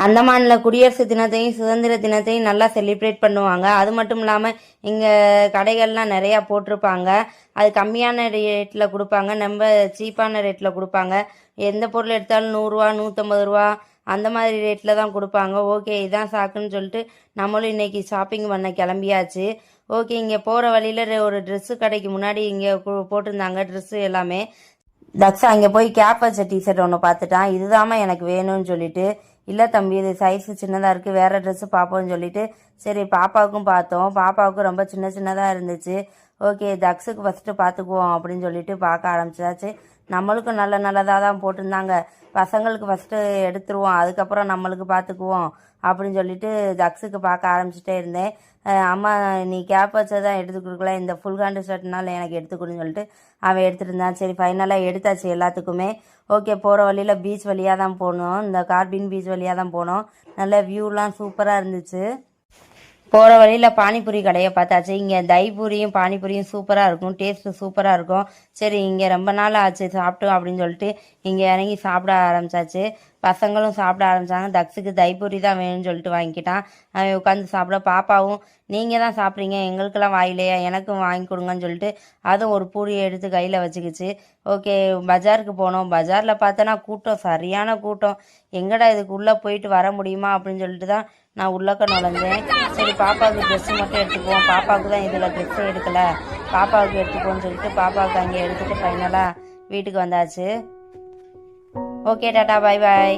அந்தமானில் குடியரசு தினத்தையும் சுதந்திர தினத்தையும் நல்லா செலிப்ரேட் பண்ணுவாங்க. அது மட்டும் இல்லாமல் இங்கே கடைகள்லாம் நிறையா போட்டிருப்பாங்க. அது கம்மியான ரேட்டில் கொடுப்பாங்க, நம்ம சீப்பான ரேட்டில் கொடுப்பாங்க. எந்த பொருள் எடுத்தாலும் 100 ரூபா 150 ரூபா அந்த மாதிரி ரேட்டில் தான் கொடுப்பாங்க. ஓகே, இதான் சாக்குன்னு சொல்லிட்டு நம்மளும் இன்றைக்கி ஷாப்பிங் பண்ண கிளம்பியாச்சு. ஓகே, இங்கே போகிற வழியில் ஒரு ட்ரெஸ்ஸு கடைக்கு முன்னாடி இங்கே போட்டிருந்தாங்க ட்ரெஸ்ஸு எல்லாமே. தக்ஷா அங்கே போய் கேப் வச்ச டிஷர்ட் ஒன்று பார்த்துட்டான். இதுதாம்மா எனக்கு வேணும்னு சொல்லிட்டு, இல்லை தம்பி இது சைஸு சின்னதாக இருக்குது, வேறு ட்ரெஸ்ஸு பார்ப்போம்னு சொல்லிட்டு சரி பாப்பாவுக்கும் பார்த்தோம். பாப்பாவுக்கும் ரொம்ப சின்ன சின்னதாக இருந்துச்சு. ஓகே, தக்ஸுக்கு ஃபஸ்ட்டு பார்த்துக்குவோம் அப்படின்னு சொல்லிட்டு பார்க்க ஆரம்பிச்சாச்சு. நம்மளுக்கும் நல்ல நல்லதாக தான் போட்டிருந்தாங்க. பசங்களுக்கு ஃபஸ்ட்டு எடுத்துருவோம், அதுக்கப்புறம் நம்மளுக்கு பார்த்துக்குவோம் அப்படின்னு சொல்லிட்டு தக்ஸுக்கு பார்க்க ஆரம்பிச்சுட்டே இருந்தேன். அம்மா நீ கேப் வச்சதான் எடுத்து கொடுக்கல, இந்த ஃபுல் ஹேண்டு ஷர்ட்னால எனக்கு எடுத்து கொடுன்னு சொல்லிட்டு அவன் எடுத்துகிட்டு இருந்தான். சரி ஃபைனலாக எடுத்தாச்சு எல்லாத்துக்குமே. ஓகே, போகிற வழியில் பீச் வழியாக தான் போனோம், இந்த கார்பின் பீச் வழியாக தான் போனோம். நல்ல வியூலாம் சூப்பராக இருந்துச்சு. போகிற வழியில் பானிபூரி கடையை பார்த்தாச்சு. இங்கே தைபூரியும் பானிபூரியும் சூப்பராக இருக்கும், டேஸ்ட்டு சூப்பராக இருக்கும். சரி இங்கே ரொம்ப நாள் ஆச்சு சாப்பிட்டோம் அப்படின்னு சொல்லிட்டு இங்கே இறங்கி சாப்பிட ஆரம்பித்தாச்சு. பசங்களும் சாப்பிட ஆரம்பித்தாங்க. தக்ஸுக்கு தைபூரி தான் வேணும்னு சொல்லிட்டு வாங்கிக்கிட்டான். அவன் உட்காந்து சாப்பிட, பாப்பாவும் நீங்கள் தான் சாப்பிட்றீங்க எங்களுக்கெல்லாம் வாயிலையா, எனக்கும் வாங்கி கொடுங்கன்னு சொல்லிட்டு அதுவும் ஒரு பூரியை எடுத்து கையில் வச்சுக்கிச்சு. ஓகே, பஜாருக்கு போனோம். பஜாரில் பார்த்தோன்னா கூட்டம், சரியான கூட்டம். எங்கடா இதுக்கு உள்ளே போயிட்டு வர முடியுமா அப்படின்னு சொல்லிட்டு தான் நான் உள்ளக்க நுழைஞ்சேன். சரி பாப்பாவுக்கு ட்ரெஸ்ஸு மட்டும் எடுத்துக்குவோம், பாப்பாவுக்கு தான் இதில் ட்ரெஸ்ஸே எடுக்கலை, பாப்பாவுக்கு எடுத்துக்குவோன்னு சொல்லிட்டு பாப்பாவுக்கு அங்கே எடுத்துகிட்டு ஃபைனலாக வீட்டுக்கு வந்தாச்சு. ஓகே டாட்டா, பாய் பாய்.